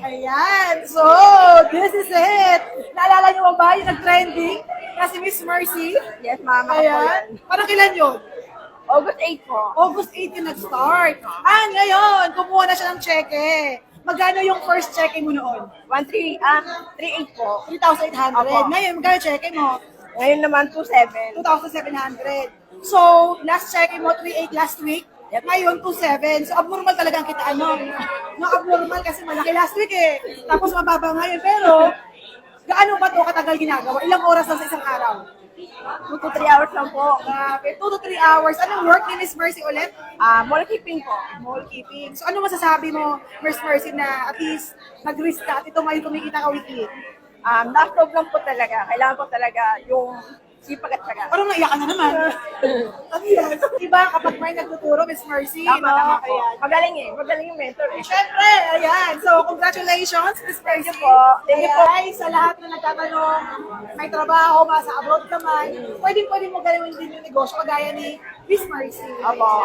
Ayan. So, this is it. Naalala niyo ba yung nag-trending na si Miss Mercy? Yes, mama ko po yan. Ayan. Parang kailan yun? August 8 po. August 18 nag-start. Ngayon, kumuha na siya ng cheque. Magkano yung first cheque mo noon? 38 po. 3,800. Opo. Ngayon, magkano cheque mo? Ngayon naman 27. 2,700. So, last cheque mo, 3,800 last week. Ngayon, 2,700. So, abnormal talaga ang kitaan mo. No, abnormal kasi malaki last week eh. Tapos mababa ngayon. Pero, gaano ba ito katagal ginagawa? Ilang oras lang sa isang araw? 2 to 3 hours lang po. Grabe, 2 to 3 hours. Anong work ni Miss Mercy ulit? Mall keeping po. Mall keeping. So, ano masasabi mo, Miss Mercy, na at least nag-risk ka at ito ngayon kumikita ka weekly? Laptop lang po talaga. Kailangan po talaga yung sipag at syaga. Parang naiyak ka na naman. Ano yan? Diba, kapag may nagtuturo, Miss Mercy, Tama, tama po. Ayan. Magaling eh. Magaling yung mentor eh. Siyempre, ayan. So, congratulations, Miss Mercy po. Thank you po. Guys, sa lahat na nagtatanong, may trabaho, masa abroad ka man, pwede mo gawin din yung negosyo kagaya ni Miss Mercy. Opo.